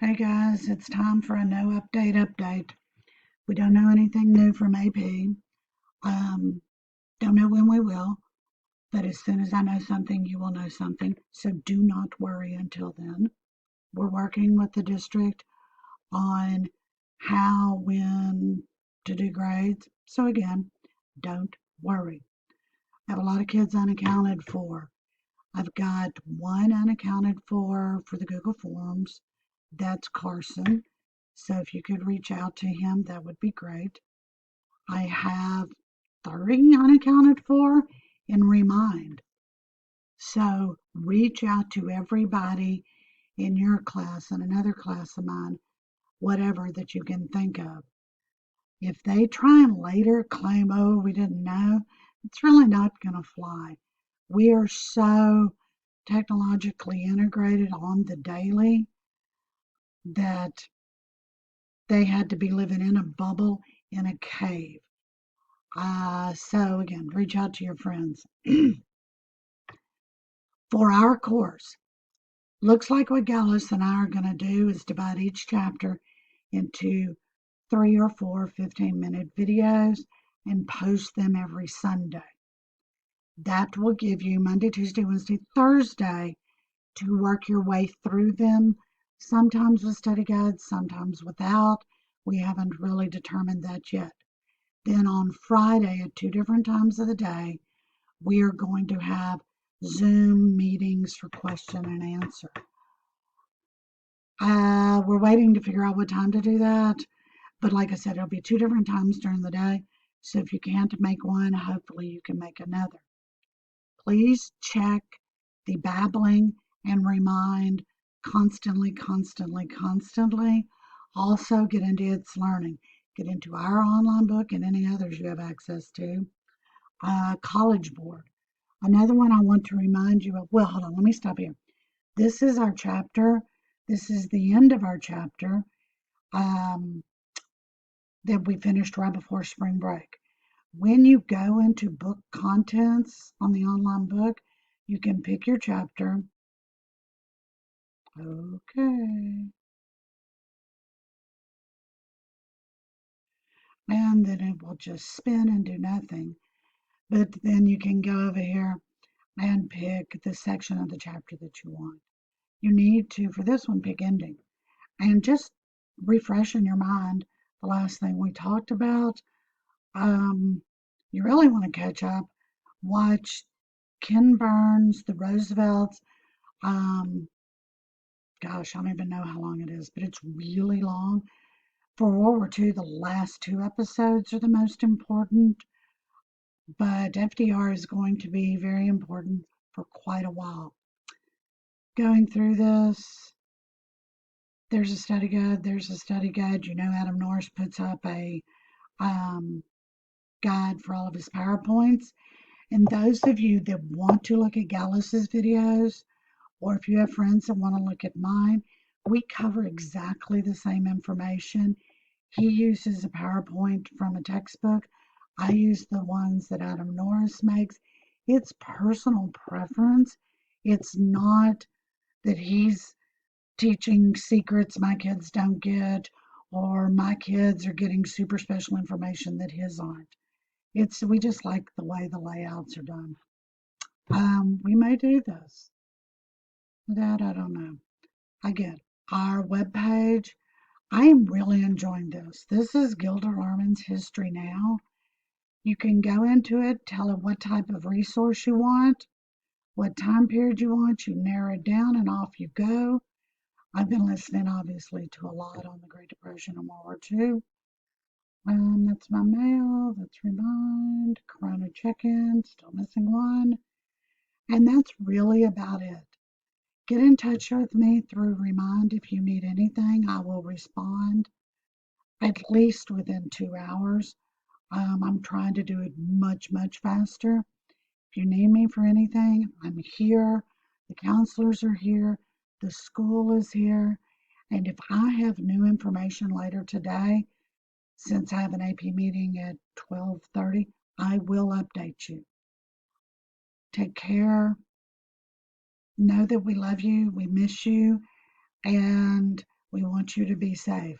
Hey guys, it's time for a no update. We don't know anything new from AP. Um, don't know when we will, but as soon as I know something, you will know something. So do not worry until then. We're working with the district on how, when to do grades. So again, don't worry. I have a lot of kids unaccounted for. I've got one unaccounted for the Google Forms. That's Carson. So if you could reach out to him, that would be great. I have 30 unaccounted for in Remind. So reach out to everybody in your class and another class of mine, whatever that you can think of. If they try and later claim, oh, we didn't know, it's really not going to fly. We are so technologically integrated on the daily that they had to be living in a bubble in a cave. So again, reach out to your friends. For our course, looks like what Gallus and I are going to do is divide each chapter into 3 or 4 15-minute videos and post them every Sunday. That will give you Monday, Tuesday, Wednesday, Thursday to work your way through them, sometimes with study guides, sometimes without. We haven't really determined that yet. Then on Friday at 2 different times of the day, we are going to have Zoom meetings for question and answer. We're waiting to figure out what time to do that. But like I said, it'll be 2 different times during the day. So if you can't make one, hopefully you can make another. Please check the babbling and remind constantly. Also get into its learning. Get into our online book and any others you have access to. College Board. Another one I want to remind you of. Well, hold on, let me stop here. This is our chapter. This is the end of our chapter um, that we finished right before spring break. When you go into book contents on the online book, you can pick your chapter. Okay. And then it will just spin and do nothing. But then you can go over here and pick the section of the chapter that you want. You need to, for this one, pick ending. And just refresh in your mind the last thing we talked about. You really want to catch up. Watch Ken Burns, the Roosevelts. Um, Gosh, I don't even know how long it is, but it's really long. For World War II, the last 2 episodes are the most important, but FDR is going to be very important for quite a while. Going through this, there's a study guide. You know, Adam Norris puts up a um, guide for all of his PowerPoints. And those of you that want to look at Gallus's videos, or if you have friends that want to look at mine, we cover exactly the same information. He uses a PowerPoint from a textbook. I use the ones that Adam Norris makes. It's personal preference. It's not that he's teaching secrets my kids don't get, or my kids are getting super special information that his aren't. We just like the way the layouts are done. We may do this. That I don't know. Again, our webpage. I am really enjoying this. This is Gilda Armin's History Now. You can go into it, tell it what type of resource you want, what time period you want. You narrow it down, and off you go. I've been listening, obviously, to a lot on the Great Depression and World War II. That's my mail. That's Remind. Corona check-in. Still missing one. And that's really about it. Get in touch with me through Remind if you need anything. I will respond at least within 2 hours. I'm trying to do it much faster. If you need me for anything, I'm here. The counselors are here. The school is here. And if I have new information later today, since I have an AP meeting at 12:30, I will update you. Take care. Know that we love you, we miss you, and We want you to be safe.